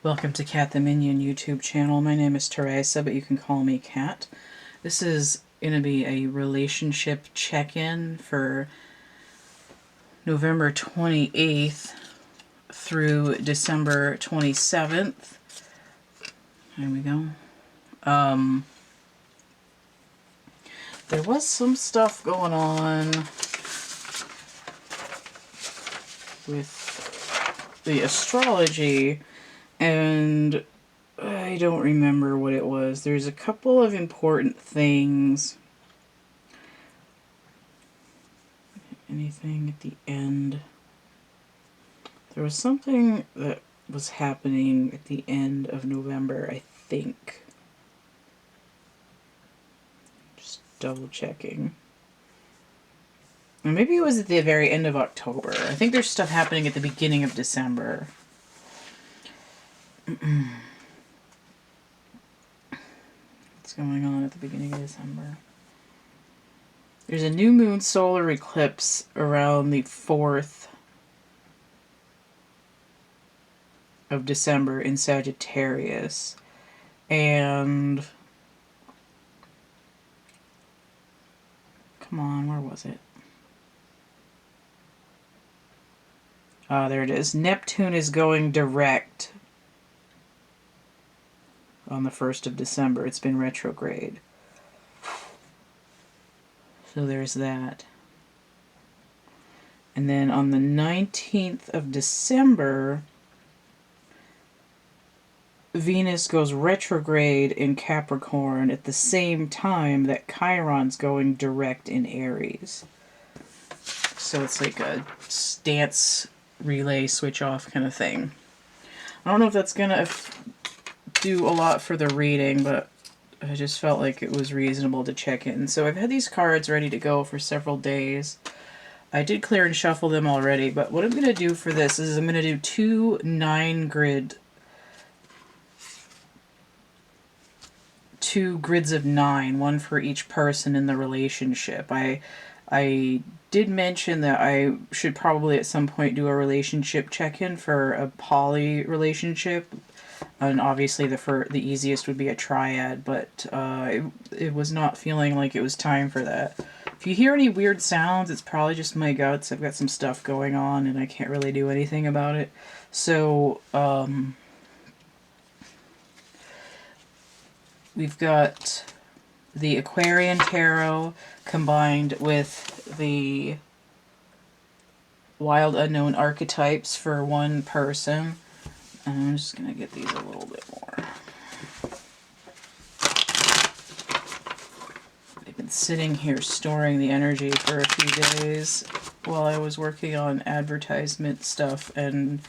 Welcome to Cat the Minion YouTube channel. My name is Teresa, but you can call me Cat. This is going to be a relationship check-in for November 28th through December 27th. There we go. There was some stuff going on with the astrology, and I don't remember what it was. There's a couple of important things. Anything at the end? There was something that was happening at the end of November, I think. Just double checking. Or maybe it was at the very end of October. I think there's stuff happening at the beginning of December. What's going on at the beginning of December? There's a new moon solar eclipse around the 4th of December in Sagittarius. And come on, where was it? There it is. Neptune is going direct on the 1st of December. It's been retrograde. So there's that. And then on the 19th of December, Venus goes retrograde in Capricorn at the same time that Chiron's going direct in Aries. So it's like a dance relay switch off kind of thing. I don't know if that's going to do a lot for the reading, but I just felt like it was reasonable to check in. So I've had these cards ready to go for several days. I did clear and shuffle them already, but what I'm going to do for this is I'm going to do 2 9-grid, 2 grids of 9, one for each person in the relationship. I did mention that I should probably at some point do a relationship check-in for a poly relationship. And obviously the easiest would be a triad, but it was not feeling like it was time for that. If you hear any weird sounds, it's probably just my guts. I've got some stuff going on and I can't really do anything about it. So we've got the Aquarian Tarot combined with the Wild Unknown Archetypes for one person. And I'm just going to get these a little bit more. They've been sitting here storing the energy for a few days while I was working on advertisement stuff and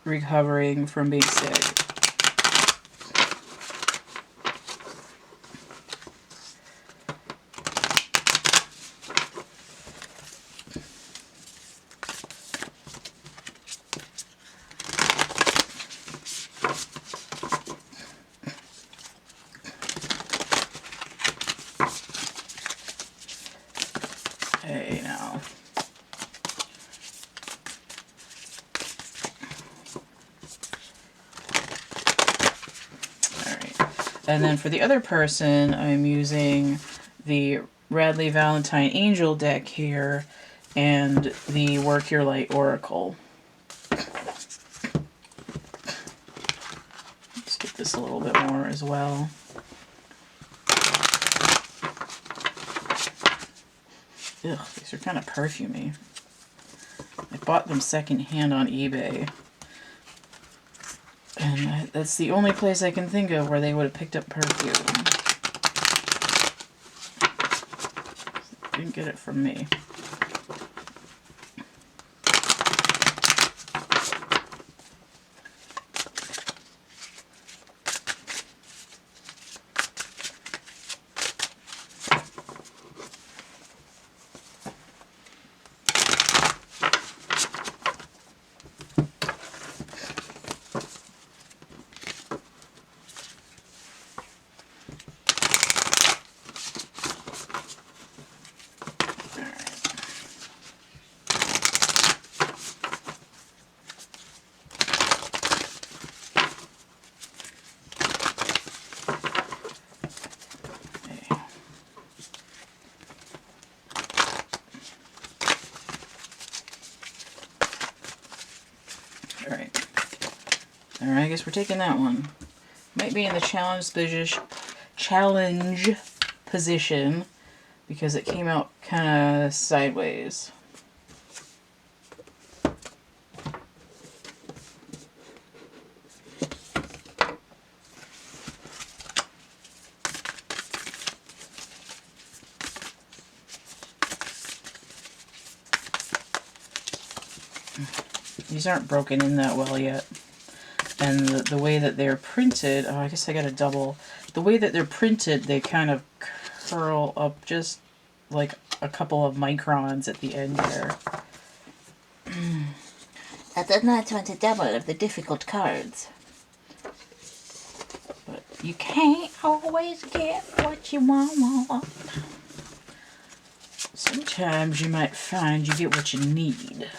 recovering from being sick. Okay, now. Alright. And then for the other person, I'm using the Radley Valentine Angel deck here and the Work Your Light Oracle. Let's get this a little bit more as well. Ugh, these are kind of perfumey. I bought them secondhand on eBay. And that's the only place I can think of where they would have picked up perfume. Didn't get it from me. Alright, I guess we're taking that one. Might be in the challenge position because it came out kind of sideways. These aren't broken in that well yet. And the way that they're printed, oh, I guess I got a double. The way that they're printed, they kind of curl up just like a couple of microns at the end there. I did not want a double of the difficult cards. But you can't always get what you want. Sometimes you might find you get what you need.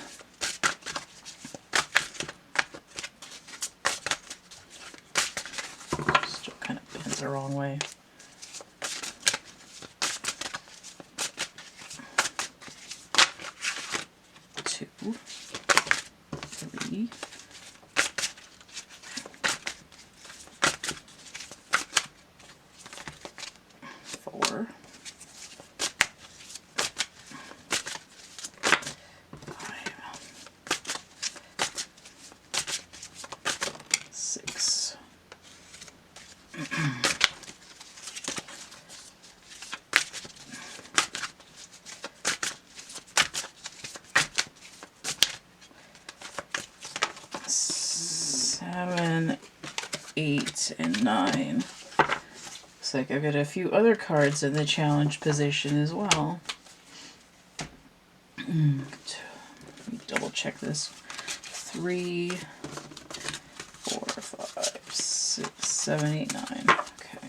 Still kind of bends the wrong way. Two, three, four, six, 7, 8, and 9. Looks like I've got a few other cards in the challenge position as well. Let me double check this. 3, 4, 5, 6, 7, 8, 9. Okay.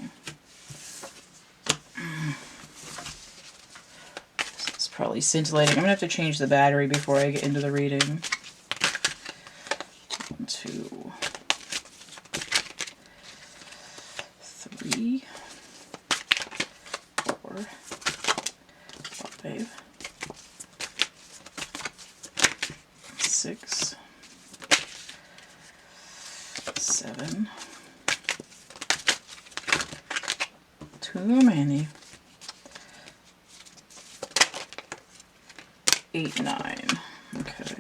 It's probably scintillating. I'm going to have to change the battery before I get into the reading. 1, 2, 3, 4, 5, 6, 7. Too many. 8, 9. Okay.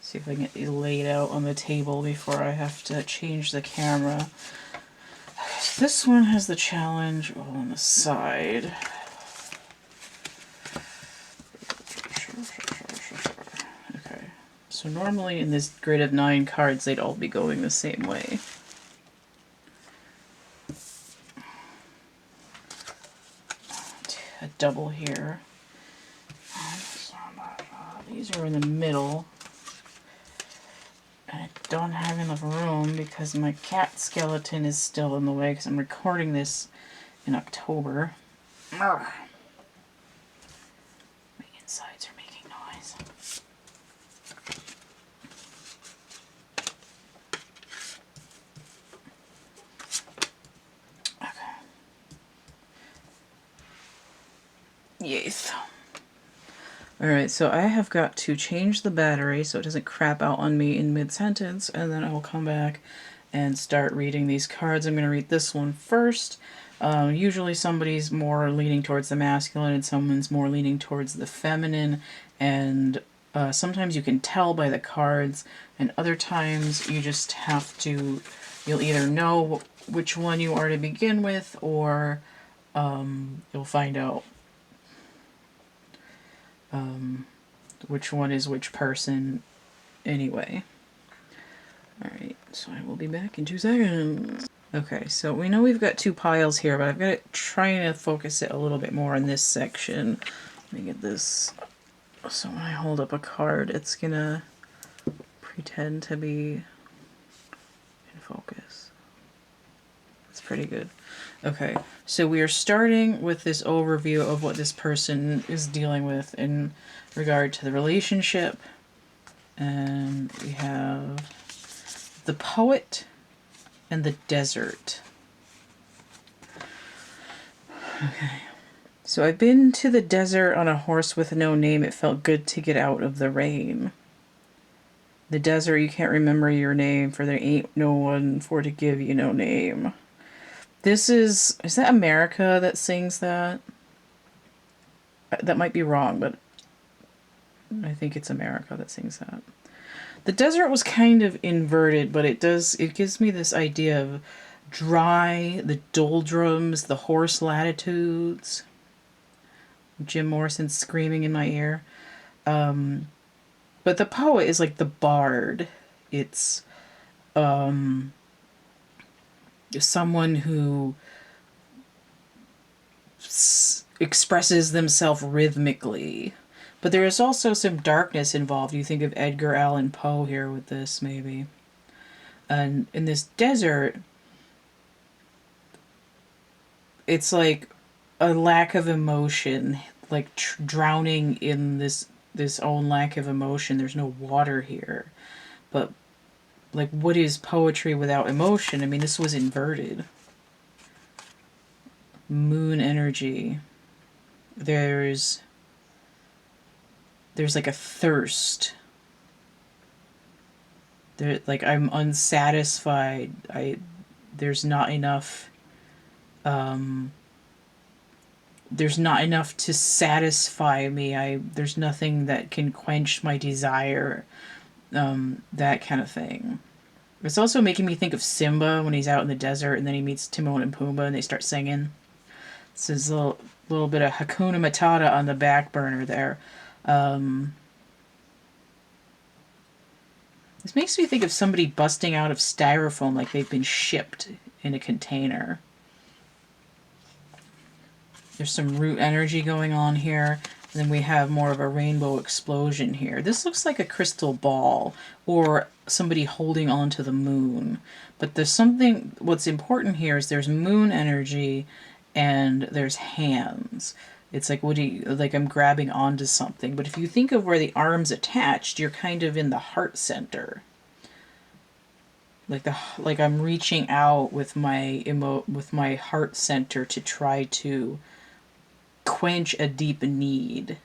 See if I can get these laid out on the table before I have to change the camera. Okay, so this one has the challenge on the side. Okay, so normally in this grid of 9 cards, they'd all be going the same way. A double here. These are in the middle. I don't have enough room because my cat skeleton is still in the way because I'm recording this in October. Ugh. My insides are making noise. Okay. Yes. Alright, so I have got to change the battery so it doesn't crap out on me in mid-sentence, and then I will come back and start reading these cards. I'm going to read this one first. Usually somebody's more leaning towards the masculine and someone's more leaning towards the feminine, and sometimes you can tell by the cards, and other times you just have to, you'll either know which one you are to begin with, or you'll find out which one is which person anyway. Alright, so I will be back in 2 seconds. Okay, so we know we've got 2 piles here, but I've got to try to focus it a little bit more in this section. Let me get this, so when I hold up a card, it's gonna pretend to be in focus. That's pretty good. Okay, so we are starting with this overview of what this person is dealing with in regard to the relationship. And we have the poet and the desert. Okay, So I've been to the desert on a horse with no name. It felt good to get out of the rain. The desert, you can't remember your name, for there ain't no one for to give you no name. This is that America that sings that? That might be wrong, but I think it's America that sings that. The desert was kind of inverted, but it gives me this idea of dry, the doldrums, the hoarse latitudes. Jim Morrison screaming in my ear. But the poet is like the bard. It's someone who expresses themselves rhythmically. But there is also some darkness involved. You think of Edgar Allan Poe here with this, maybe. And in this desert, it's like a lack of emotion, like drowning in this own lack of emotion. There's no water here. But like, what is poetry without emotion? I mean, this was inverted. Moon energy. There's like a thirst. There, like, I'm unsatisfied. There's not enough. There's not enough to satisfy me. There's nothing that can quench my desire. That kind of thing. It's also making me think of Simba when he's out in the desert and then he meets Timon and Pumbaa and they start singing. So there's a little bit of Hakuna Matata on the back burner there. This makes me think of somebody busting out of styrofoam like they've been shipped in a container. There's some root energy going on here. And then we have more of a rainbow explosion here. This looks like a crystal ball or somebody holding on to the moon. But there's something, what's important here is there's moon energy and there's hands. It's like, like I'm grabbing onto something. But if you think of where the arm's attached, you're kind of in the heart center. Like I'm reaching out with my heart center to try to quench a deep need.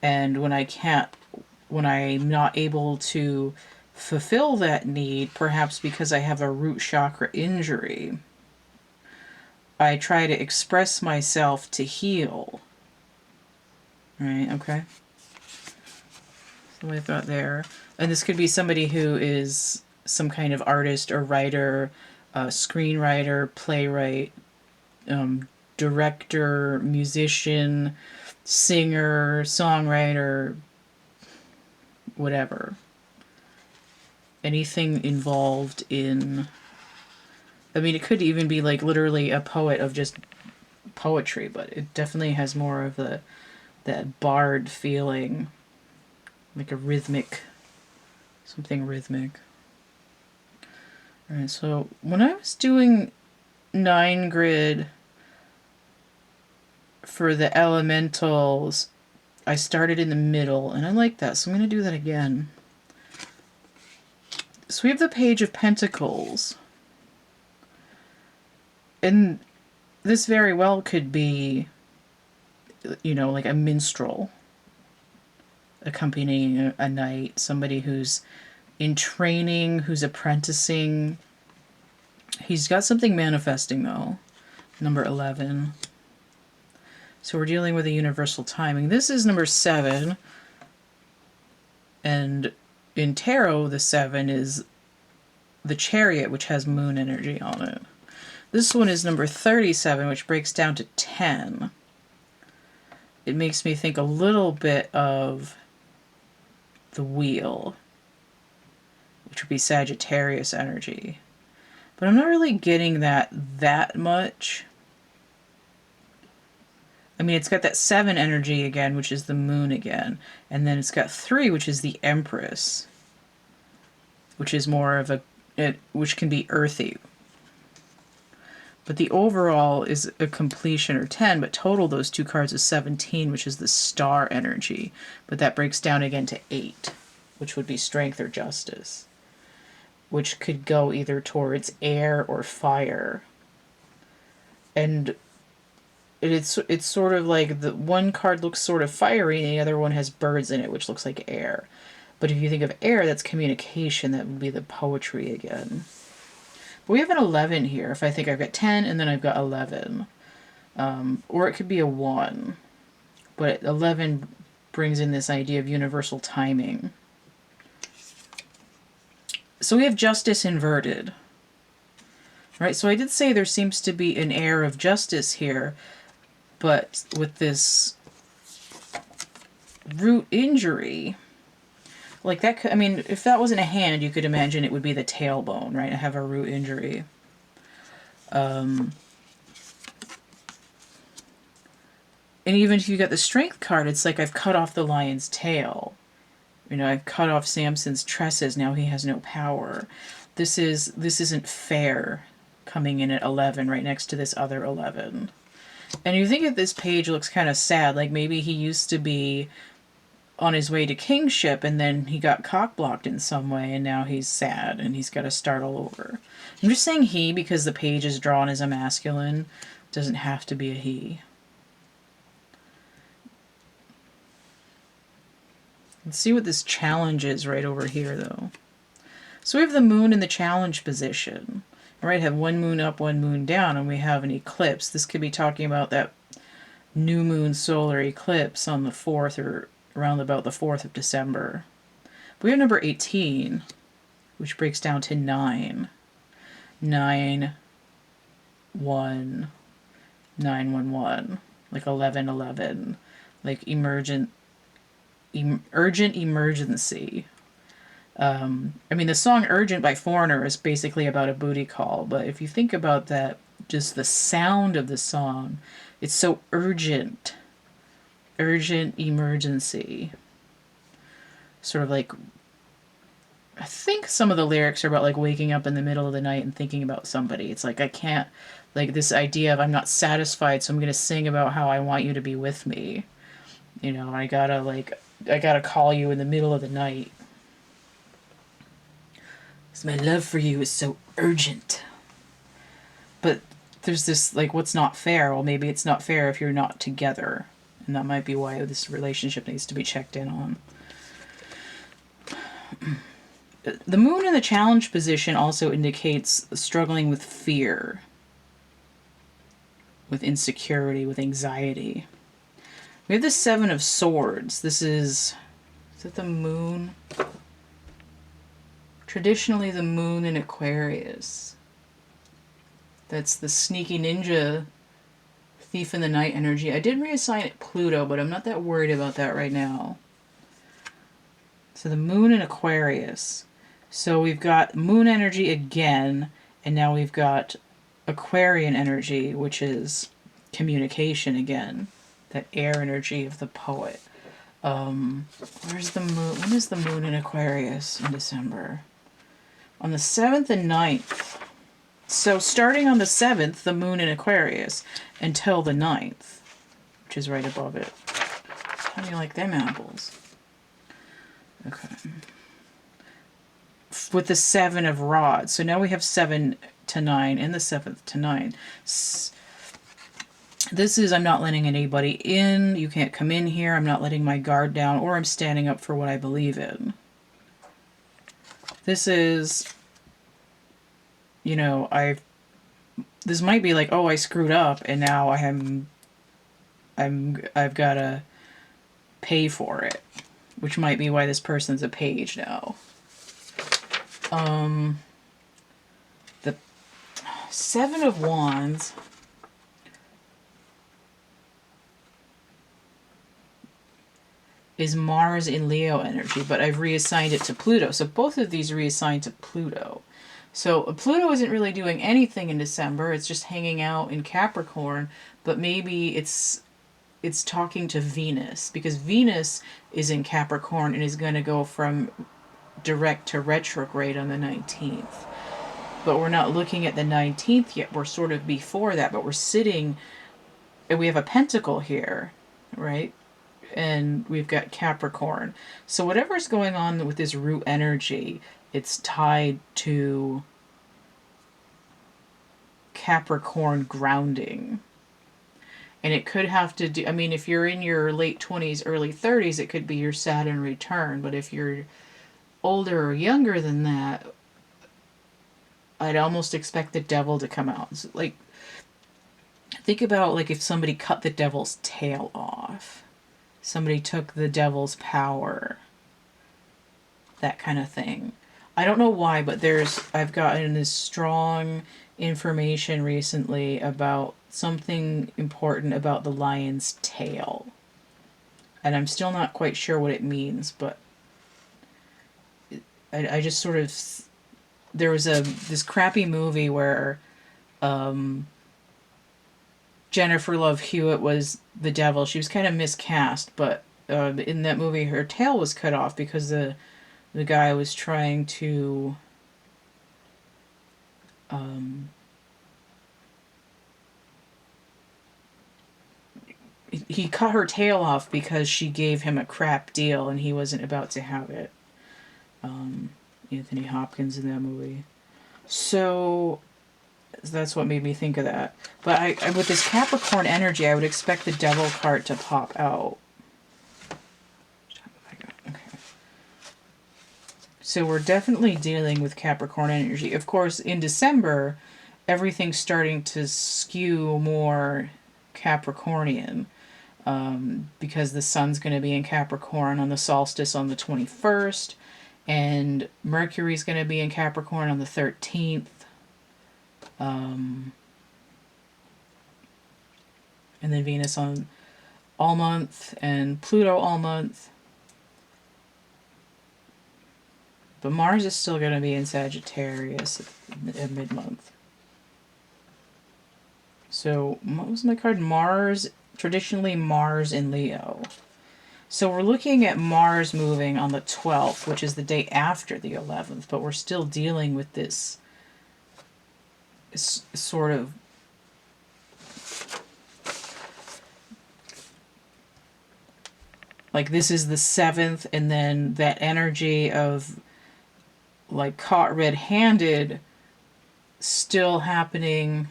And when I'm not able to fulfill that need, perhaps because I have a root chakra injury, I try to express myself to heal. Right, okay. So what I thought there. And this could be somebody who is some kind of artist or writer, screenwriter, playwright, director, musician, singer, songwriter, whatever. Anything involved in... I mean, it could even be like literally a poet of just poetry, but it definitely has more of that bard feeling, like a rhythmic, something rhythmic. Alright, so when I was doing 9 grid for the elementals, I started in the middle, and I like that, so I'm going to do that again. So we have the Page of Pentacles. And this very well could be, you know, like a minstrel accompanying a knight, somebody who's in training, who's apprenticing. He's got something manifesting, though. Number 11. So we're dealing with a universal timing. This is number 7. And in tarot, the 7 is the Chariot, which has moon energy on it. This one is number 37, which breaks down to 10. It makes me think a little bit of the Wheel, which would be Sagittarius energy. But I'm not really getting that much. I mean, it's got that 7 energy again, which is the moon again. And then it's got 3, which is the Empress, which is more of which can be earthy. But the overall is a completion, or 10, but total those 2 cards is 17, which is the Star energy. But that breaks down again to 8, which would be Strength or Justice, which could go either towards air or fire. And it's sort of like the one card looks sort of fiery and the other one has birds in it, which looks like air. But if you think of air, that's communication. That would be the poetry again. But we have an 11 here. If I think I've got 10 and then I've got 11. Or it could be a 1. But 11 brings in this idea of universal timing. So we have justice inverted. Right, so I did say there seems to be an air of justice here, but with this root injury, like that could, I mean, if that wasn't a hand, you could imagine it would be the tailbone, right? I have a root injury. And even if you got the strength card, it's like I've cut off the lion's tail. You know, I've cut off Samson's tresses, now he has no power. This isn't fair, coming in at 11 right next to this other 11. And you think that this page looks kind of sad, like maybe he used to be on his way to kingship and then he got cock-blocked in some way and now he's sad and he's got to start all over. I'm just saying he because the page is drawn as a masculine. It doesn't have to be a he. Let's see what this challenge is right over here though. So we have the moon in the challenge position. Right, have one moon up, one moon down, and we have an eclipse. This could be talking about that new moon solar eclipse on the 4th or around about the 4th of December. We have number 18, which breaks down to 9. 9, 1, 9, 1, 1. Like 11, 11. Like urgent emergency. I mean, the song Urgent by Foreigner is basically about a booty call, but if you think about that, just the sound of the song, it's so urgent. Urgent emergency. Sort of like, I think some of the lyrics are about like waking up in the middle of the night and thinking about somebody. It's like, I can't, like this idea of I'm not satisfied, so I'm going to sing about how I want you to be with me. You know, I gotta call you in the middle of the night. My love for you is so urgent. But there's this, like, what's not fair? Well, maybe it's not fair if you're not together. And that might be why this relationship needs to be checked in on. The moon in the challenge position also indicates struggling with fear, with insecurity, with anxiety. We have the 7 of Swords. Is it the moon? Traditionally, the moon in Aquarius. That's the sneaky ninja, thief in the night energy. I did reassign it Pluto, but I'm not that worried about that right now. So the moon in Aquarius. So we've got moon energy again, and now we've got Aquarian energy, which is communication again. That air energy of the poet. Where's the moon? When is the moon in Aquarius in December? On the 7th and 9th. So starting on the 7th, the moon in Aquarius, until the 9th, which is right above it. How do you like them apples? Okay. With the 7 of Rods. So now we have 7 to 9 and the 7th to 9. This is, I'm not letting anybody in. You can't come in here. I'm not letting my guard down, or I'm standing up for what I believe in. This is, you know, this might be like, oh, I screwed up and now I've got to pay for it, which might be why this person's a page now. The 7 of Wands is Mars in Leo energy, but I've reassigned it to Pluto. So both of these reassigned to Pluto. So Pluto isn't really doing anything in December. It's just hanging out in Capricorn, but maybe it's talking to Venus, because Venus is in Capricorn and is going to go from direct to retrograde on the 19th. But we're not looking at the 19th yet. We're sort of before that, but we're sitting, and we have a pentacle here, right? And we've got Capricorn. So whatever's going on with this root energy, it's tied to Capricorn grounding. And it could have to do, I mean, if you're in your late 20s, early 30s, it could be your Saturn return. But if you're older or younger than that, I'd almost expect the devil to come out. So, like, think about like if somebody cut the devil's tail off, somebody took the devil's power, that kind of thing. I don't know why, but I've gotten this strong information recently about something important about the lion's tail. And I'm still not quite sure what it means, but I just sort of, there was this crappy movie where Jennifer Love Hewitt was the devil. She was kind of miscast, but in that movie her tail was cut off because the guy was trying to he cut her tail off because she gave him a crap deal and he wasn't about to have it. Anthony Hopkins in that movie. So that's what made me think of that. But I with this Capricorn energy, I would expect the devil card to pop out. Okay. So we're definitely dealing with Capricorn energy. Of course, in December, everything's starting to skew more Capricornian. Because the sun's going to be in Capricorn on the solstice on the 21st, and Mercury's going to be in Capricorn on the 13th. And then Venus on all month, and Pluto all month. But Mars is still going to be in Sagittarius at mid-month. So, what was my card? Mars, traditionally Mars in Leo. So we're looking at Mars moving on the 12th, which is the day after the 11th, but we're still dealing with this sort of like this is the 7th, and then that energy of like caught red-handed still happening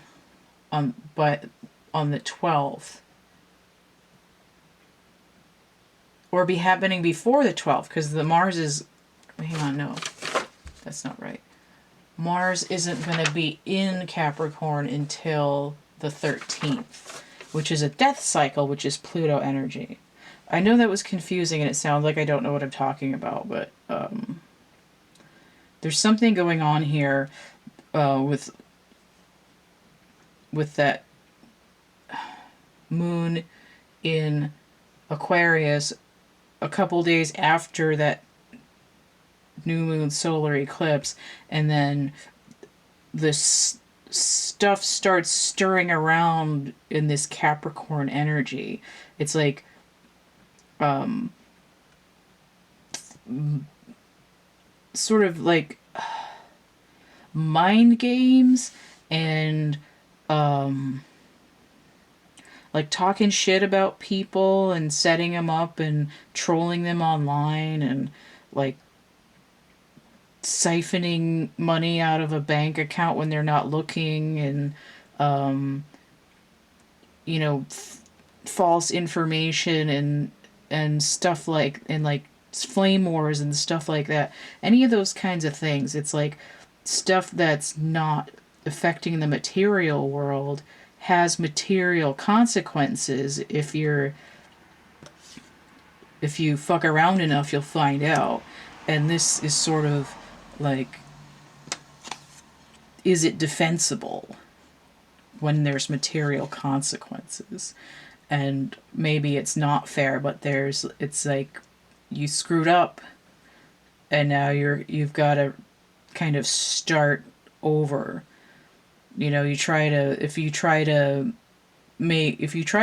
on the 12th. Or be happening before the 12th, because the Mars is... Hang on, no. That's not right. Mars isn't going to be in Capricorn until the 13th, which is a death cycle, which is Pluto energy. I know that was confusing, and it sounds like I don't know what I'm talking about, but there's something going on here with that Moon in Aquarius a couple days after that new moon solar eclipse, and then this stuff starts stirring around in this Capricorn energy. It's like sort of like mind games and like talking shit about people and setting them up and trolling them online and like siphoning money out of a bank account when they're not looking, and false information and stuff like, and like flame wars and stuff like that. Any of those kinds of things. It's like stuff that's not affecting the material world has material consequences. If you fuck around enough, you'll find out. And this is sort of like, is it defensible when there's material consequences? And maybe it's not fair, but it's like you screwed up and now you've got to kind of start over. If you try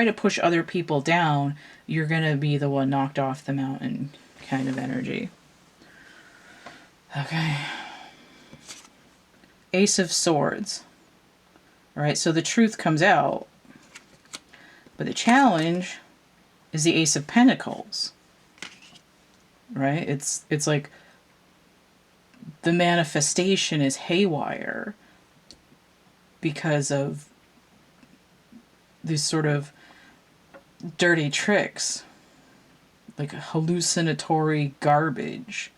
to push other people down, you're going to be the one knocked off the mountain kind of energy. Okay. Ace of Swords. All right, so the truth comes out, but the challenge is the Ace of Pentacles. Right? It's like the manifestation is haywire because of this sort of dirty tricks, like hallucinatory garbage.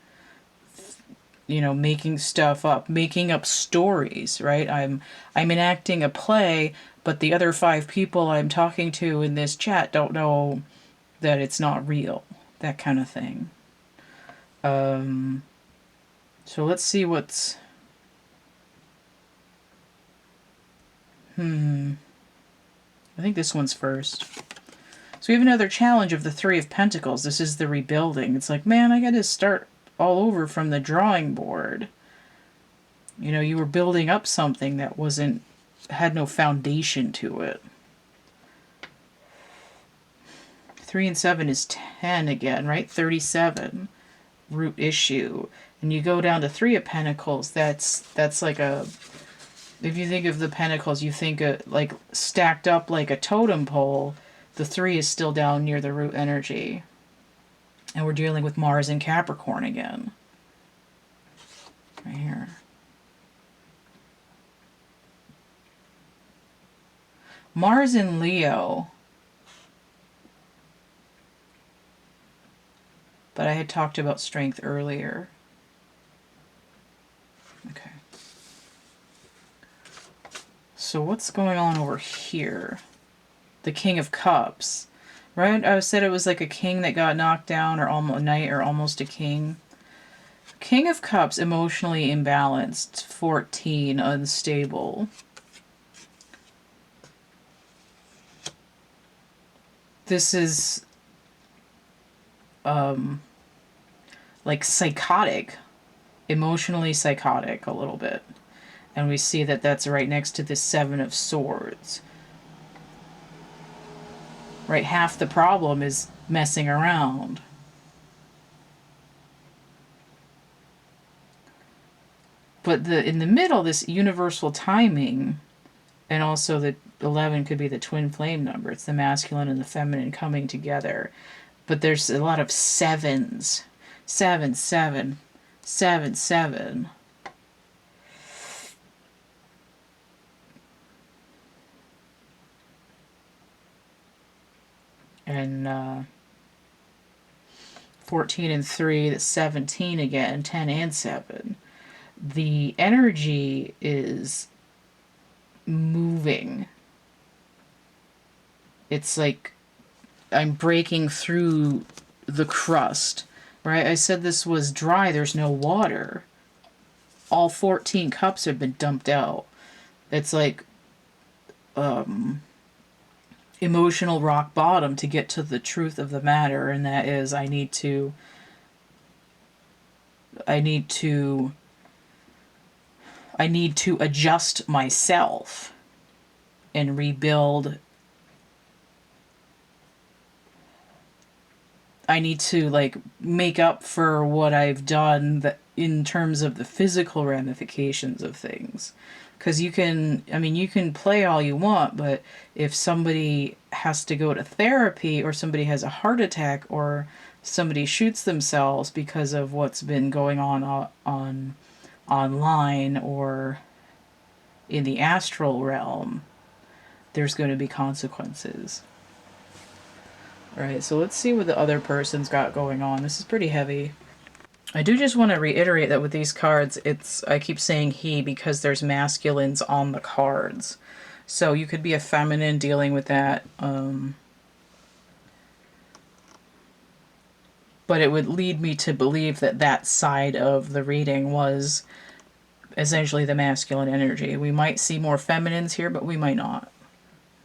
You know, making stuff up, making up stories, right? I'm enacting a play, but the other 5 people I'm talking to in this chat don't know that it's not real. That kind of thing. So let's see what's... I think this one's first. So we have another challenge of the 3 of Pentacles. This is the rebuilding. It's like, man, I gotta start all over from the drawing board. You know, you were building up something that had no foundation to it. 3 and 7 is 10 again, right? 37, root issue. And you go down to 3 of Pentacles, that's like a... If you think of the Pentacles, you think of like stacked up like a totem pole. The 3 is still down near the root energy. And we're dealing with Mars in Capricorn again. Right here. Mars in Leo. But I had talked about strength earlier. Okay. So what's going on over here? The King of Cups. Right? I said it was like a king that got knocked down, or almost a knight, or almost a king. King of Cups, emotionally imbalanced. 14, unstable. This is like psychotic, emotionally psychotic a little bit. And we see that that's right next to the 7 of Swords. Right, half the problem is messing around. But in the middle, this universal timing, and also the 11 could be the twin flame number. It's the masculine and the feminine coming together. But there's a lot of 7s. 7, 7, 7, 7. And 14 and 3, that's 17 again, 10 and 7. The energy is moving. It's like I'm breaking through the crust, right? I said this was dry, there's no water. All 14 cups have been dumped out. It's like emotional rock bottom to get to the truth of the matter, and that is I need to adjust myself and rebuild. I need to like make up for what I've done in terms of the physical ramifications of things. Because you can play all you want, but if somebody has to go to therapy, or somebody has a heart attack, or somebody shoots themselves because of what's been going on online or in the astral realm, there's going to be consequences. All right, so let's see what the other person's got going on. This is pretty heavy. I do just want to reiterate that with these cards, I keep saying he because there's masculines on the cards. So you could be a feminine dealing with that. But it would lead me to believe that that side of the reading was essentially the masculine energy. We might see more feminines here, but we might not.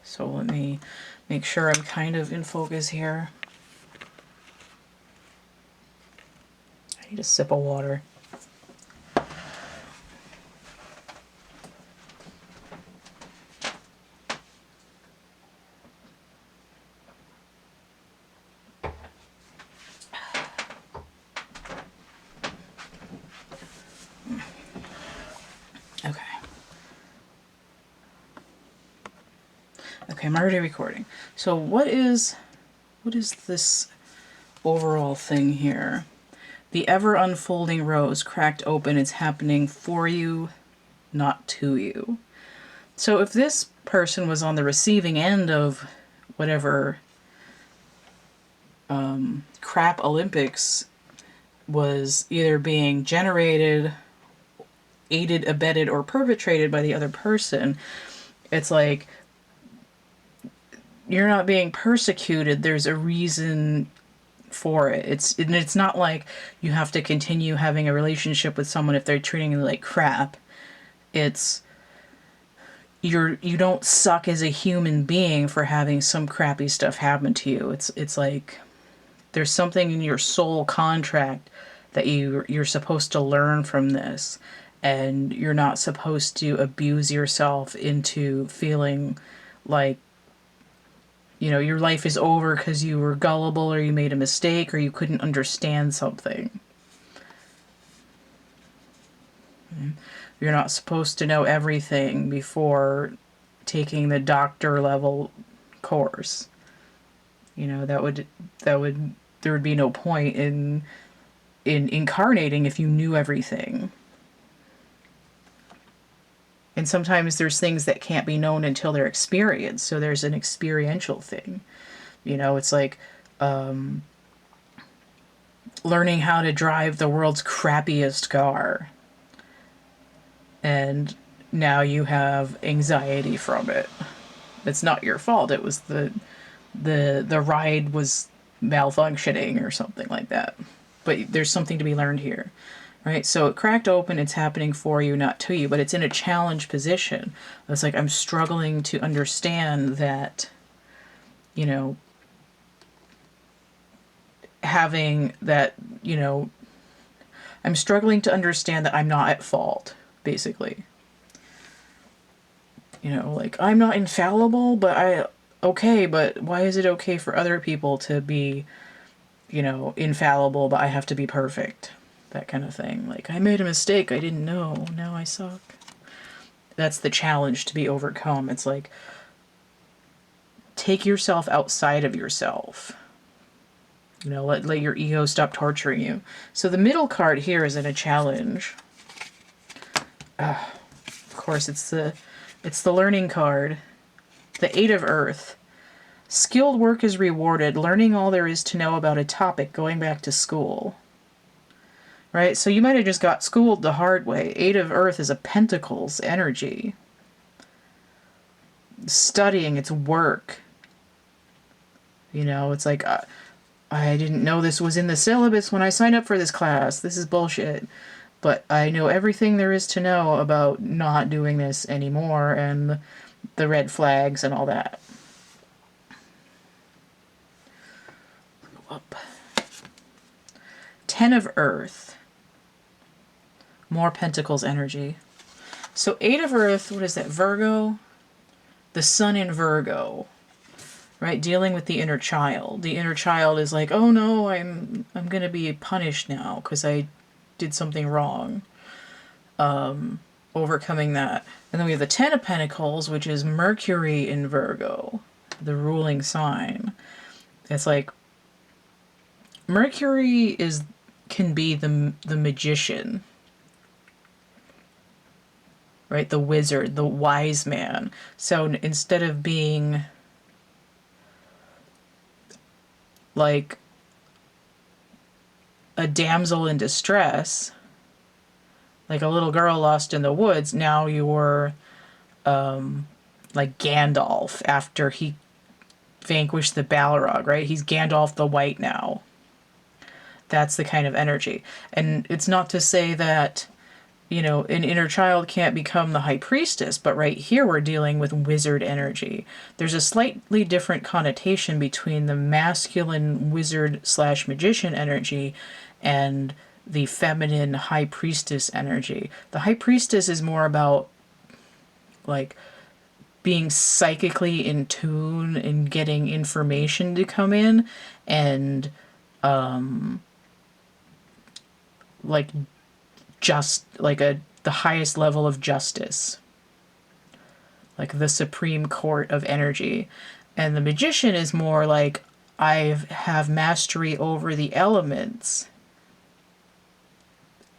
So let me make sure I'm kind of in focus here. I need a sip of water. Okay, I'm already recording. So what is this overall thing here? The ever unfolding rose cracked open. It's happening for you, not to you. So if this person was on the receiving end of whatever crap Olympics was either being generated, aided, abetted, or perpetrated by the other person. It's like, you're not being persecuted. There's a reason for it. It's not like you have to continue having a relationship with someone if they're treating you like crap. It's you don't suck as a human being for having some crappy stuff happen to you. It's like there's something in your soul contract that you're supposed to learn from this, and you're not supposed to abuse yourself into feeling like, you know, your life is over because you were gullible or you made a mistake or you couldn't understand something. You're not supposed to know everything before taking the doctor level course. You know, there would be no point in incarnating if you knew everything. And sometimes there's things that can't be known until they're experienced. So there's an experiential thing. You know, it's like learning how to drive the world's crappiest car. And now you have anxiety from it. It's not your fault. It was the ride was malfunctioning or something like that. But there's something to be learned here, right? So it cracked open. It's happening for you, not to you, but it's in a challenge position. It's like, I'm struggling to understand that, you know, having that, you know, I'm struggling to understand that I'm not at fault, basically. You know, like, I'm not infallible, but but why is it okay for other people to be, you know, infallible, but I have to be perfect? That kind of thing. Like, I made a mistake, I didn't know, now I suck. That's the challenge to be overcome. It's like, take yourself outside of yourself. You know, let your ego stop torturing you. So the middle card here is in a challenge. Of course, it's the learning card. The Eight of Earth. Skilled work is rewarded. Learning all there is to know about a topic, going back to school. Right? So you might have just got schooled the hard way. Eight of Earth is a Pentacles energy. Studying, it's work. You know, it's like, I didn't know this was in the syllabus when I signed up for this class. This is bullshit. But I know everything there is to know about not doing this anymore and the red flags and all that. Go up. Ten of Earth. More Pentacles energy. So Eight of Earth, what is that? Virgo? The Sun in Virgo. Right? Dealing with the inner child. The inner child is like, oh no, I'm going to be punished now because I did something wrong. Overcoming that. And then we have the Ten of Pentacles, which is Mercury in Virgo, the ruling sign. It's like Mercury can be the magician, right? The wizard, the wise man. So instead of being like a damsel in distress, like a little girl lost in the woods, now you're like Gandalf after he vanquished the Balrog, right? He's Gandalf the White now. That's the kind of energy. And it's not to say that, you know, an inner child can't become the high priestess, but right here we're dealing with wizard energy. There's a slightly different connotation between the masculine wizard / magician energy and the feminine high priestess energy. The high priestess is more about like being psychically in tune and getting information to come in and like just like the highest level of justice, like the supreme court of energy. And the magician is more like, I have mastery over the elements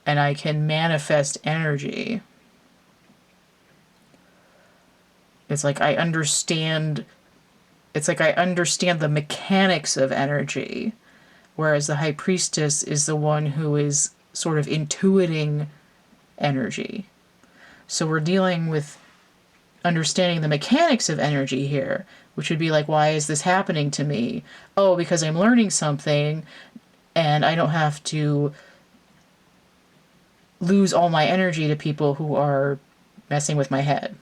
and I can manifest energy. It's like I understand the mechanics of energy, whereas the High Priestess is the one who is sort of intuiting energy. So we're dealing with understanding the mechanics of energy here, which would be like, why is this happening to me? Oh, because I'm learning something and I don't have to lose all my energy to people who are messing with my head.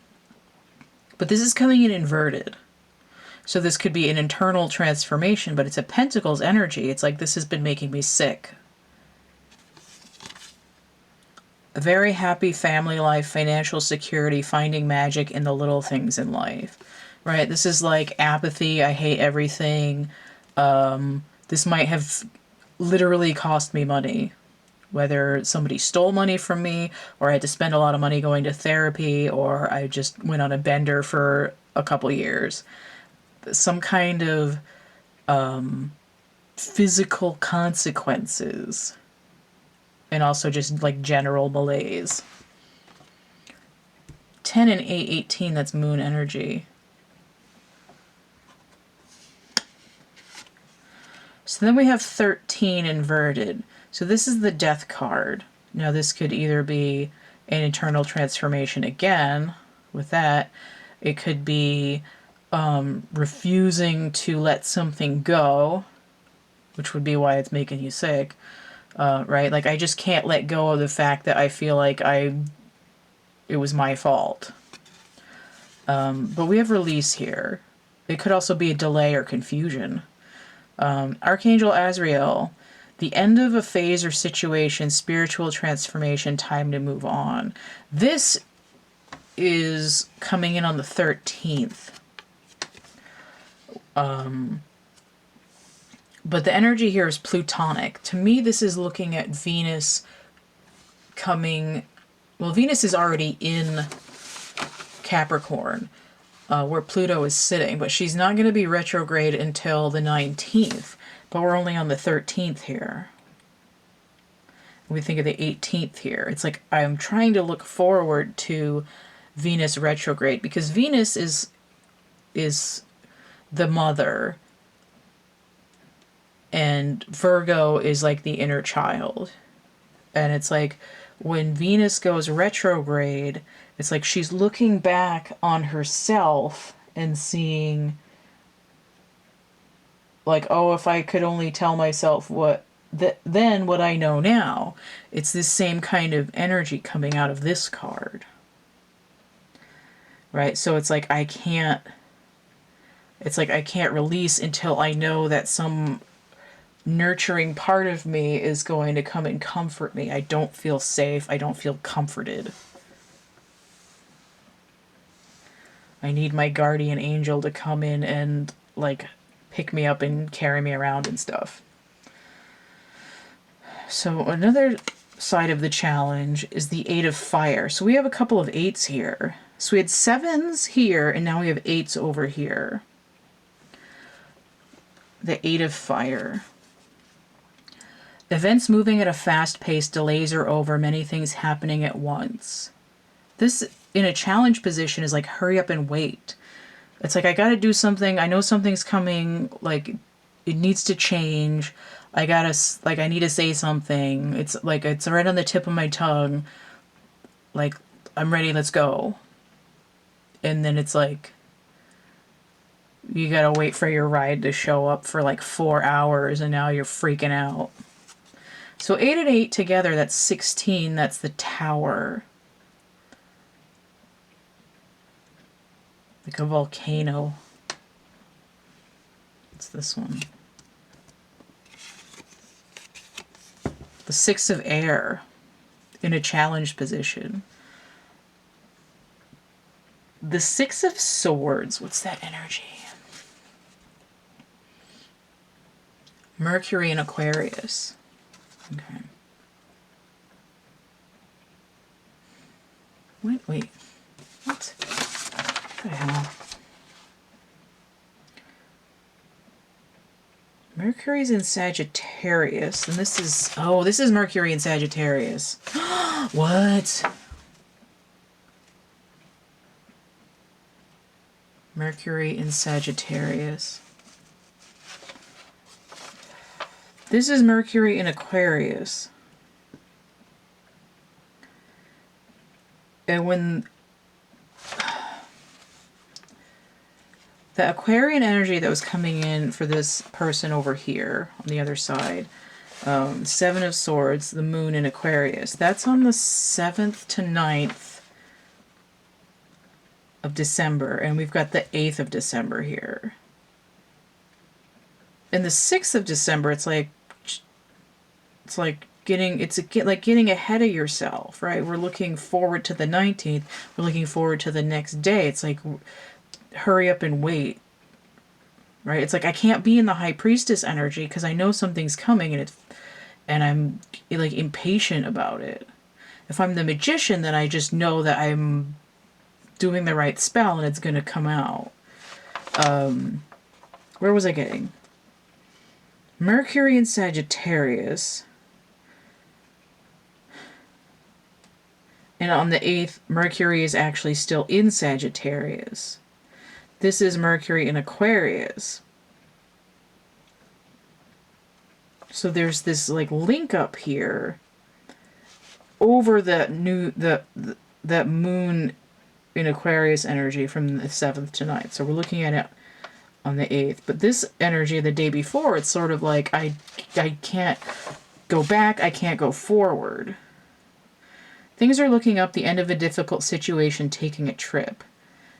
But this is coming in inverted. So this could be an internal transformation, but it's a Pentacles energy. It's like, this has been making me sick. A very happy family life, financial security, finding magic in the little things in life, right? This is like apathy. I hate everything. This might have literally cost me money, whether somebody stole money from me, or I had to spend a lot of money going to therapy, or I just went on a bender for a couple years. Some kind of physical consequences, and also just like general malaise. 10 and 8, 18, that's moon energy. So then we have 13 inverted. So this is the death card. Now this could either be an internal transformation again with that. It could be refusing to let something go, which would be why it's making you sick, right? Like, I just can't let go of the fact that I feel like it was my fault. But we have release here. It could also be a delay or confusion. Archangel Azrael, the end of a phase or situation, spiritual transformation, time to move on. This is coming in on the 13th. But the energy here is plutonic. To me, this is looking at Venus coming... Well, Venus is already in Capricorn, where Pluto is sitting, but she's not going to be retrograde until the 19th. But we're only on the 13th here. We think of the 18th here. It's like I'm trying to look forward to Venus retrograde, because Venus is the mother, and Virgo is like the inner child. And it's like when Venus goes retrograde, it's like she's looking back on herself and seeing, like, oh, if I could only tell myself then what I know now. It's this same kind of energy coming out of this card. Right? So it's like I can't release until I know that some nurturing part of me is going to come and comfort me. I don't feel safe. I don't feel comforted. I need my guardian angel to come in and, like, pick me up and carry me around and stuff. So another side of the challenge is the 8 of fire. So we have a couple of 8s here. So we had 7s here, and now we have 8s over here. The 8 of fire. Events moving at a fast pace, delays are over, many things happening at once. This, in a challenge position, is like, hurry up and wait. It's like, I gotta do something. I know something's coming. Like, it needs to change. I need to say something. It's like, it's right on the tip of my tongue. Like, I'm ready, let's go. And then it's like, you gotta wait for your ride to show up for like 4 hours, and now you're freaking out. So 8 and 8 together, that's 16. That's the Tower. Like a volcano. What's this one? The 6 of air in a challenge position. The 6 of swords. What's that energy? Mercury and Aquarius. Okay. Wait. What the hell? Mercury's in Sagittarius, and this is Mercury in Sagittarius. What? Mercury in Sagittarius. This is Mercury in Aquarius. And when the Aquarian energy that was coming in for this person over here on the other side, Seven of Swords, the Moon in Aquarius, that's on the 7th to 9th of December, and we've got the 8th of December here. In the 6th of December, it's like getting ahead of yourself, right? We're looking forward to the 19th. We're looking forward to the next day. It's like, hurry up and wait, right? It's like I can't be in the High Priestess energy because I know something's coming, and I'm like impatient about it. If I'm the Magician, then I just know that I'm doing the right spell and it's going to come out. Where was I getting? Mercury and Sagittarius. And on the 8th, Mercury is actually still in Sagittarius. This is Mercury in Aquarius. So there's this like link up here over that Moon in Aquarius energy from the 7th to 9th. So we're looking at it on the 8th. But this energy the day before, it's sort of like I can't go back, I can't go forward. Things are looking up, the end of a difficult situation, taking a trip.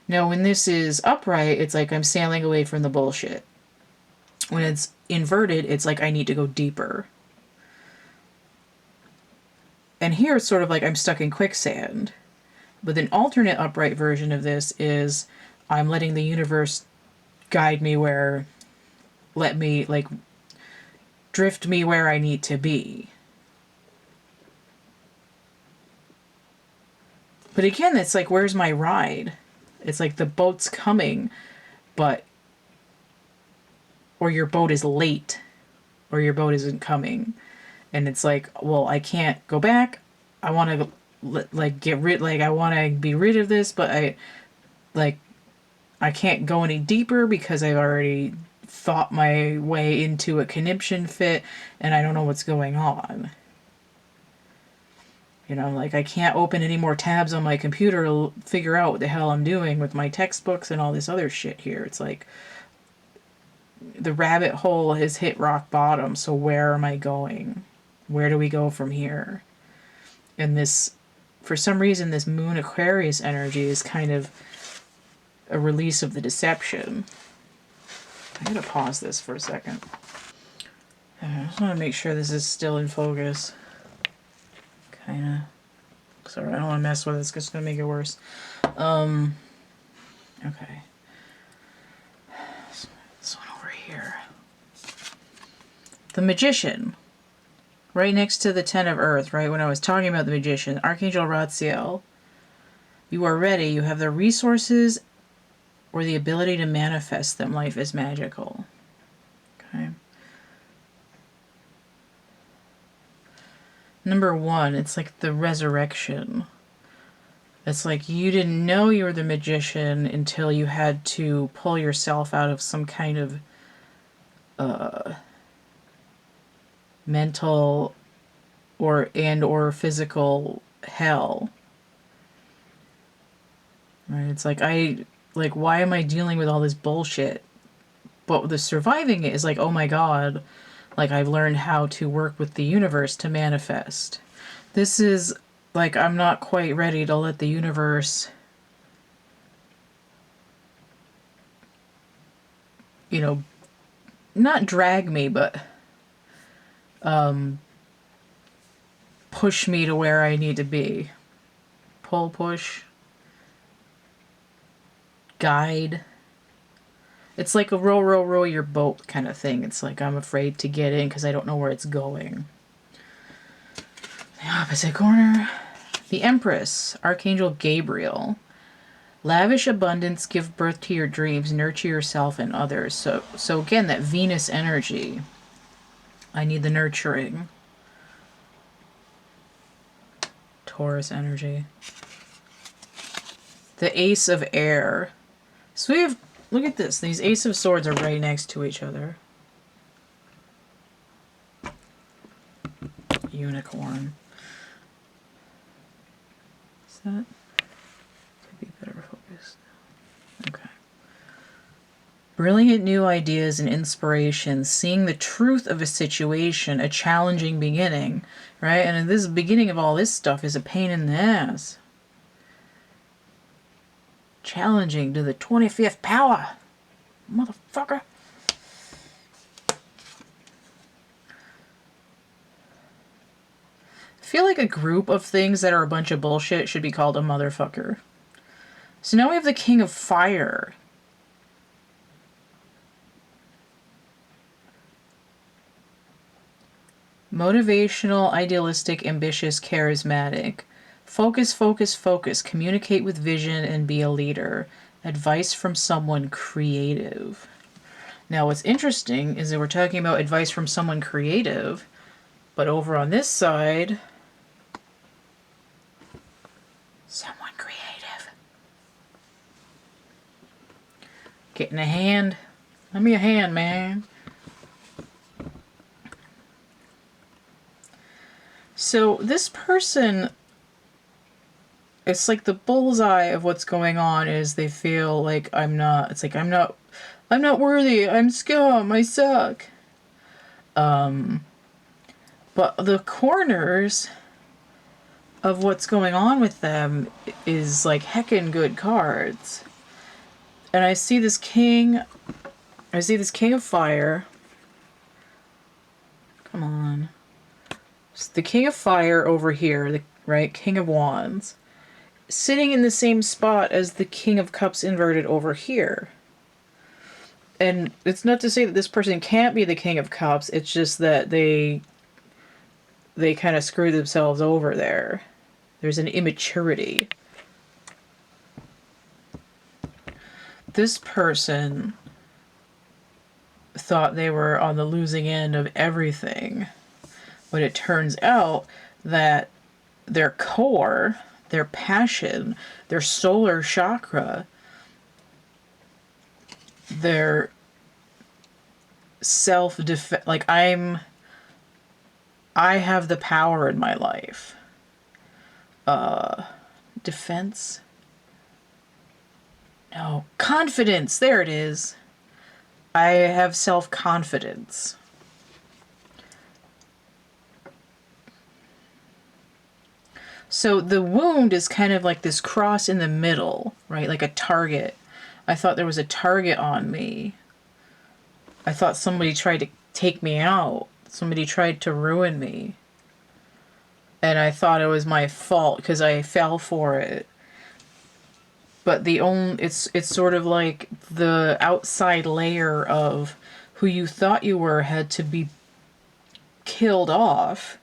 Now, when this is upright, it's like I'm sailing away from the bullshit. When it's inverted, it's like I need to go deeper. And here it's sort of like I'm stuck in quicksand. But an alternate upright version of this is I'm letting the universe guide me let me, like, drift me where I need to be. But again, it's like, where's my ride? It's like the boat's coming, or your boat is late, or your boat isn't coming. And it's like, well, I can't go back. I want to, I want to be rid of this, but I can't go any deeper because I've already thought my way into a conniption fit, and I don't know what's going on. You know, like I can't open any more tabs on my computer to figure out what the hell I'm doing with my textbooks and all this other shit here. It's like the rabbit hole has hit rock bottom, so where am I going? Where do we go from here? And this, for some reason, this Moon Aquarius energy is kind of a release of the deception. I'm going to pause this for a second. I just want to make sure this is still in focus. Kind of. Sorry, I don't want to mess with it. It's just going to make it worse. Okay. This one over here. The Magician. Right next to the Ten of Earth, right? When I was talking about the Magician. Archangel Ratziel. You are ready. You have the resources or the ability to manifest them. Life is magical. Okay. Number 1, it's like the resurrection. It's like you didn't know you were the Magician until you had to pull yourself out of some kind of mental or physical hell. Right? It's like why am I dealing with all this bullshit? But the surviving it is like, oh my god, like I've learned how to work with the universe to manifest. This is like I'm not quite ready to let the universe, you know, not drag me, but push me to where I need to be. Pull, push, guide. It's like a row your boat kind of thing. It's like I'm afraid to get in because I don't know where it's going. The opposite corner. The Empress, Archangel Gabriel. Lavish abundance, give birth to your dreams, nurture yourself and others. So again, that Venus energy. I need the nurturing. Taurus energy. The Ace of Air. So we have, look at this. These Ace of Swords are right next to each other. unicorn. Is that? Could be better focused. Okay. Brilliant new ideas and inspiration, seeing the truth of a situation, a challenging beginning, right? And this beginning of all this stuff is a pain in the ass. Challenging to the 25th power. Motherfucker. I feel like a group of things that are a bunch of bullshit should be called a motherfucker. So now we have the King of Fire. Motivational, idealistic, ambitious, charismatic. Focus, focus, focus. Communicate with vision and be a leader. Advice from someone creative. Now what's interesting is that we're talking about advice from someone creative, but over on this side, someone creative. Getting a hand. Lend me a hand, man. So this person, it's like the bullseye of what's going on is they feel like I'm not worthy, I'm scum, I suck. But the corners of what's going on with them is like heckin' good cards. And I see this king of fire. Come on. The King of Fire over here, right? King of Wands, sitting in the same spot as the King of Cups inverted over here. And it's not to say that this person can't be the King of Cups, it's just that they kind of screw themselves over there. There's an immaturity. This person thought they were on the losing end of everything. But it turns out that their core, their passion, their solar chakra, their self-defense, like I have the power in my life. Defense? No, confidence, there it is. I have self-confidence. So the wound is kind of like this cross in the middle, right? Like a target. I thought there was a target on me. I thought somebody tried to take me out. Somebody tried to ruin me. And I thought it was my fault because I fell for it. But it's sort of like the outside layer of who you thought you were had to be killed off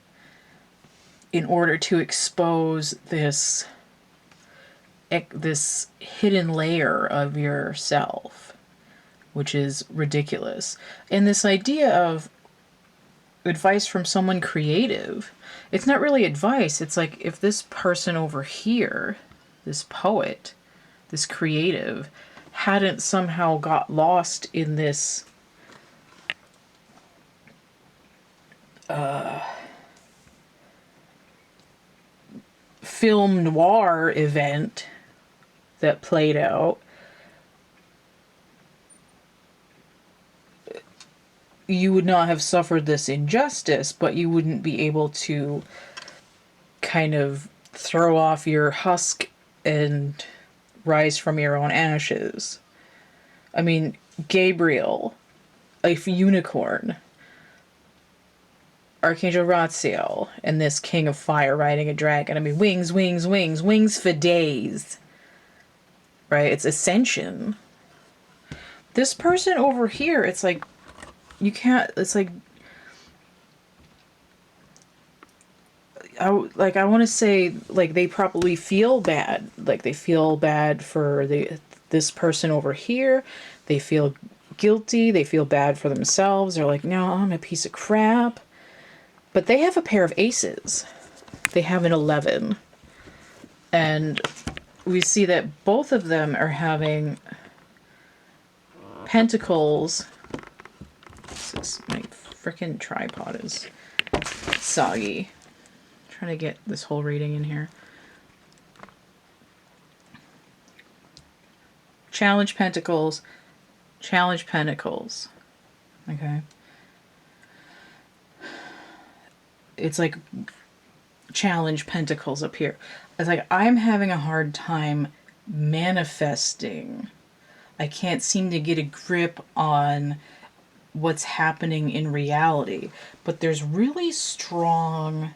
in order to expose this hidden layer of yourself, which is ridiculous. And this idea of advice from someone creative, it's not really advice. It's like if this person over here, this poet, this creative, hadn't somehow got lost in this film noir event that played out, you would not have suffered this injustice, but you wouldn't be able to kind of throw off your husk and rise from your own ashes. I mean, Gabriel, a unicorn, Archangel Ratziel, and this King of Fire riding a dragon. I mean, wings, wings, wings, wings for days. Right? It's ascension. This person over here, it's like, you can't, it's like, I want to say, like, they probably feel bad. Like, they feel bad for this person over here. They feel guilty. They feel bad for themselves. They're like, no, I'm a piece of crap. But they have a pair of aces. They have an 11. And we see that both of them are having pentacles. My freaking tripod is soggy. trying to get this whole reading in here. Challenge Pentacles. Challenge Pentacles. Okay. It's like Challenge Pentacles up here. It's like I'm having a hard time manifesting. I can't seem to get a grip on what's happening in reality. But there's really strong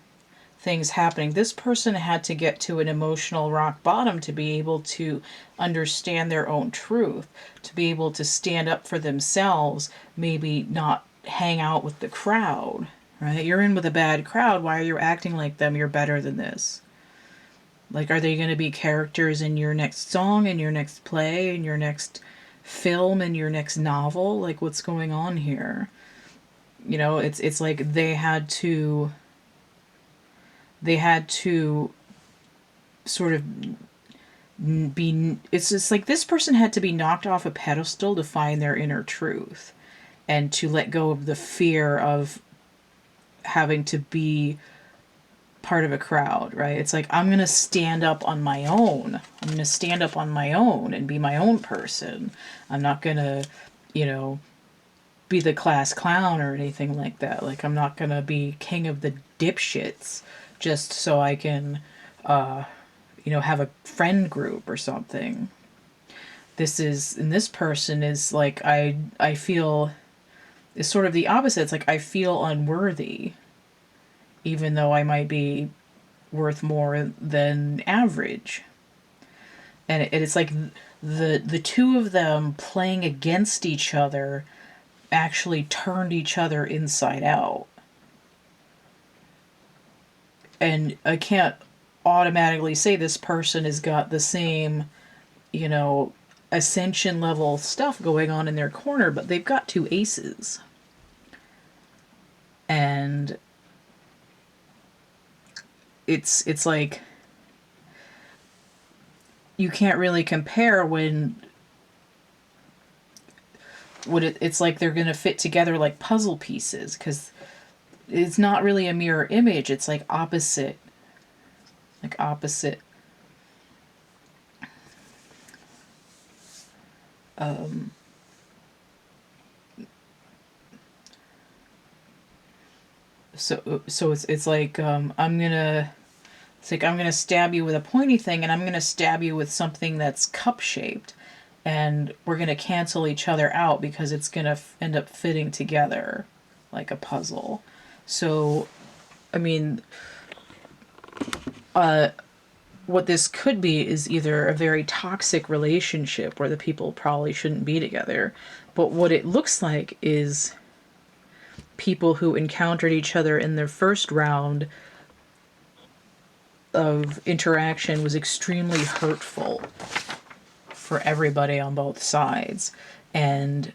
things happening. This person had to get to an emotional rock bottom to be able to understand their own truth, to be able to stand up for themselves, maybe not hang out with the crowd, right? You're in with a bad crowd. Why are you acting like them? You're better than this. Like, are they going to be characters in your next song, in your next play, in your next film, in your next novel? Like, what's going on here? You know, it's like they had to sort of be, it's just like this person had to be knocked off a pedestal to find their inner truth and to let go of the fear of having to be part of a crowd, right? It's like, I'm going to stand up on my own. I'm going to stand up on my own and be my own person. I'm not going to, you know, be the class clown or anything like that. Like, I'm not going to be king of the dipshits just so I can, you know, have a friend group or something. This person is like, I feel, is sort of the opposite. It's like, I feel unworthy, even though I might be worth more than average. And it's like the two of them playing against each other actually turned each other inside out. And I can't automatically say this person has got the same, you know, ascension level stuff going on in their corner, but they've got two aces. And it's like you can't really compare when it's like they're going to fit together like puzzle pieces, because it's not really a mirror image. It's like opposite. Like opposite. So it's like I'm gonna stab you with a pointy thing, and I'm gonna stab you with something that's cup shaped, and we're gonna cancel each other out because it's gonna end up fitting together like a puzzle. So, I mean, what this could be is either a very toxic relationship where the people probably shouldn't be together, but what it looks like is people who encountered each other in their first round of interaction was extremely hurtful for everybody on both sides. And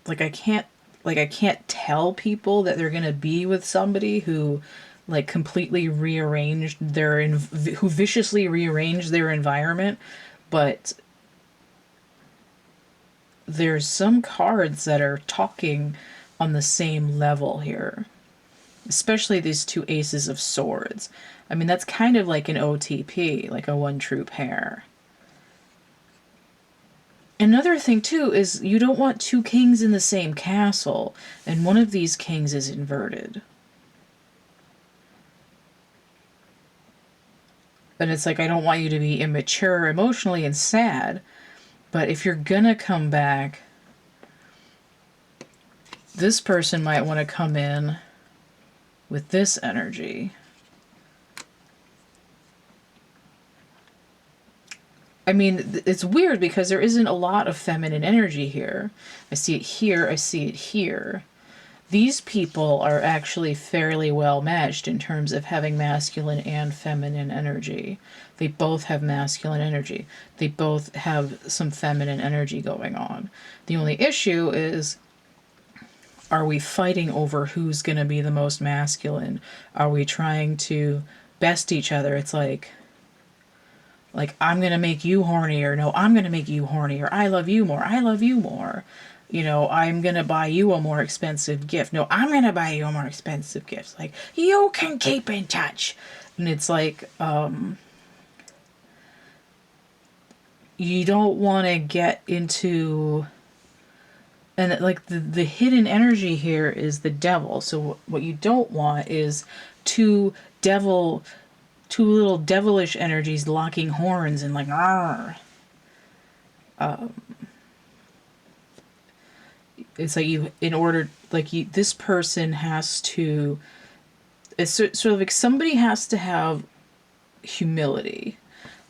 I can't tell people that they're going to be with somebody who like completely rearranged who viciously rearranged their environment, but there's some cards that are talking on the same level here, especially these two aces of swords. I mean, that's kind of like an OTP, like a one true pair. Another thing too is you don't want two kings in the same castle, and one of these kings is inverted. And it's like, I don't want you to be immature emotionally and sad, but if you're gonna come back, this person might want to come in with this energy. I mean, it's weird because there isn't a lot of feminine energy here. I see it here, I see it here. These people are actually fairly well matched in terms of having masculine and feminine energy. They both have masculine energy. They both have some feminine energy going on. The only issue is, are we fighting over who's going to be the most masculine? Are we trying to best each other? It's like I'm going to make you hornier. No, I'm going to make you hornier. I love you more. I love you more. you know, I'm going to buy you a more expensive gift. No, I'm going to buy you a more expensive gift. Like, you can keep in touch. And it's like, you don't want to get into, and like the hidden energy here is the devil. So what you don't want is two little devilish energies locking horns and like, argh. It's like you, in order, like you, this person has to, it's sort of like somebody has to have humility.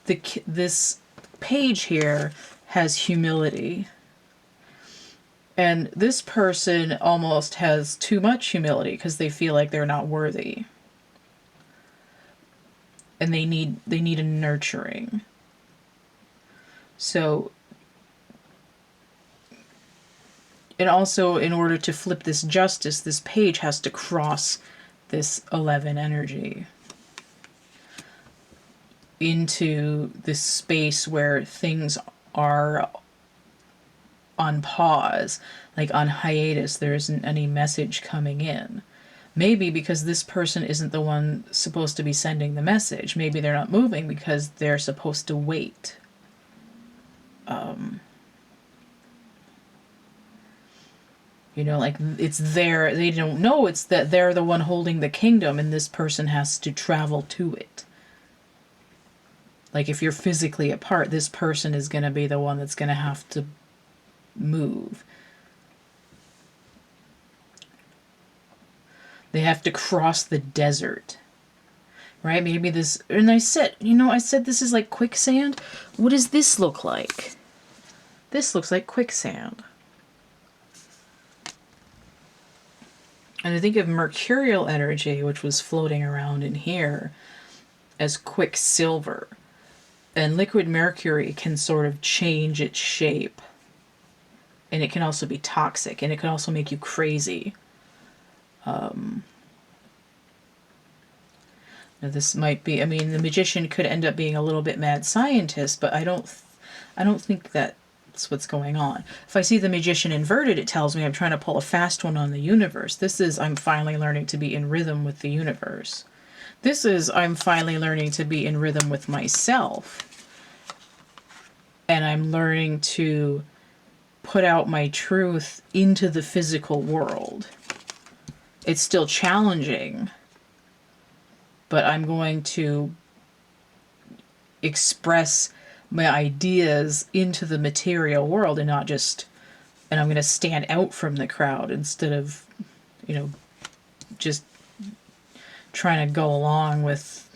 This page here has humility. And this person almost has too much humility because they feel like they're not worthy. And they need a nurturing. So, and also in order to flip this justice, this page has to cross this 11 energy into this space where things are on pause, like on hiatus. There isn't any message coming in. Maybe because this person isn't the one supposed to be sending the message. Maybe they're not moving because they're supposed to wait. You know, like it's there. They don't know it's that they're the one holding the kingdom and this person has to travel to it. Like if you're physically apart, this person is going to be the one that's going to have to move. They have to cross the desert. Right? Maybe this, and I said this is like quicksand. What does this look like? This looks like quicksand. And I think of mercurial energy, which was floating around in here, as quicksilver. And liquid mercury can sort of change its shape. And it can also be toxic, and it can also make you crazy. Now this might be, I mean, the magician could end up being a little bit mad scientist, but I don't think that's what's going on. If I see the magician inverted, it tells me I'm trying to pull a fast one on the universe. This is, I'm finally learning to be in rhythm with the universe. This is, I'm finally learning to be in rhythm with myself. And I'm learning to put out my truth into the physical world. It's still challenging, but I'm going to express my ideas into the material world and not just, and I'm going to stand out from the crowd instead of, you know, just trying to go along with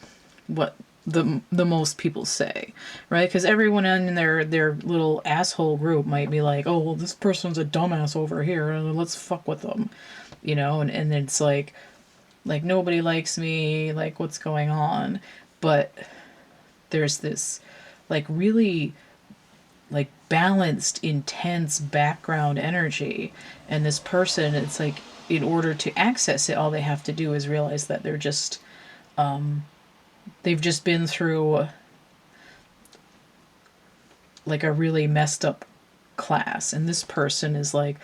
what the most people say, right? Because everyone in their little asshole group might be like, oh, well, this person's a dumbass over here, and let's fuck with them, you know, and it's like nobody likes me, like what's going on? But there's this like really like balanced, intense background energy, and this person, it's like in order to access it, all they have to do is realize that they're just they've just been through like a really messed up class, and this person is like,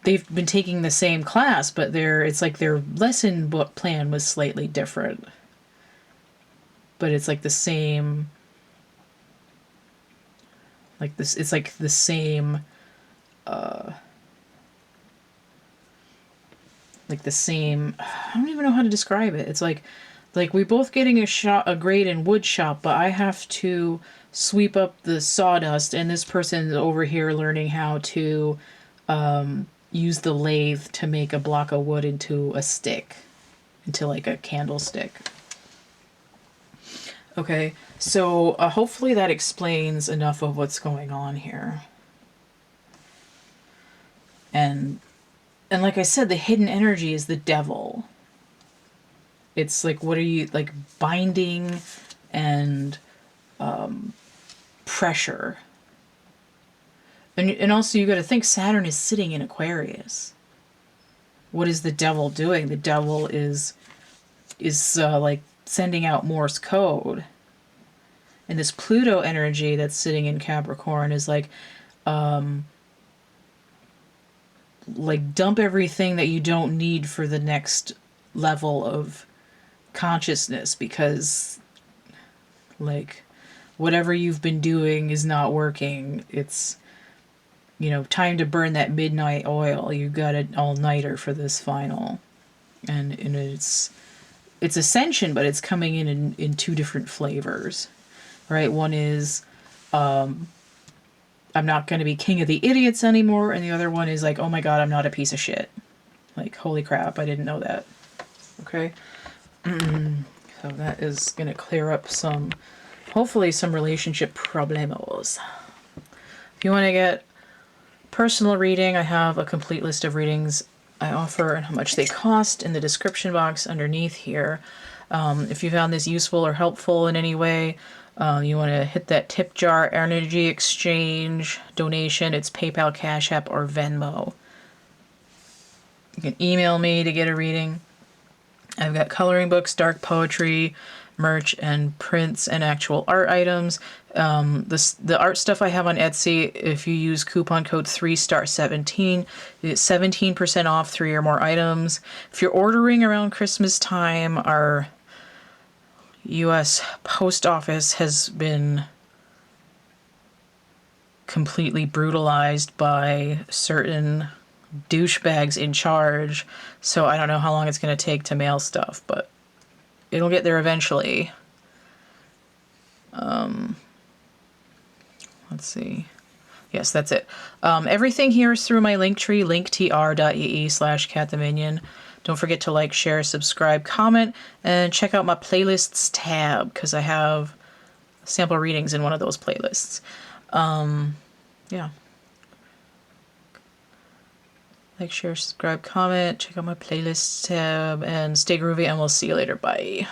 they've been taking the same class, but it's like their lesson book plan was slightly different, but it's like the same, like this, it's like the same like the same, I don't even know how to describe it. It's like we both getting a grade in wood shop, but I have to sweep up the sawdust, and this person's over here learning how to use the lathe to make a block of wood into a stick, into like a candlestick. Okay, so hopefully that explains enough of what's going on here. And like I said, the hidden energy is the devil. It's like, what are you, like binding and pressure. And also you got to think Saturn is sitting in Aquarius. What is the devil doing? The devil is like sending out Morse code. And this Pluto energy that's sitting in Capricorn is like like dump everything that you don't need for the next level of consciousness, because like whatever you've been doing is not working. It's, you know, time to burn that midnight oil. You got an all-nighter for this final. And it's ascension, but it's coming in two different flavors, right? One is I'm not going to be king of the idiots anymore, and the other one is like, oh my god, I'm not a piece of shit. Like, holy crap, I didn't know that. Okay? So that is going to clear up some, hopefully some relationship problemos. If you want to get personal reading, I have a complete list of readings I offer and how much they cost in the description box underneath here. If you found this useful or helpful in any way, you want to hit that tip jar energy exchange donation. It's PayPal, Cash App, or Venmo. You can email me to get a reading. I've got coloring books, dark poetry, merch, and prints and actual art items. The art stuff I have on Etsy, if you use coupon code 3star17, it's 17% off 3 or more items. If you're ordering around Christmas time, our U.S. Post Office has been completely brutalized by certain douchebags in charge, so I don't know how long it's going to take to mail stuff, but it'll get there eventually. Let's see. Yes, that's it. Everything here is through my Linktree, linktr.ee/catdominion. Don't forget to like, share, subscribe, comment, and check out my playlists tab, because I have sample readings in one of those playlists. Yeah. Like, share, subscribe, comment, check out my playlists tab, and stay groovy, and we'll see you later. Bye.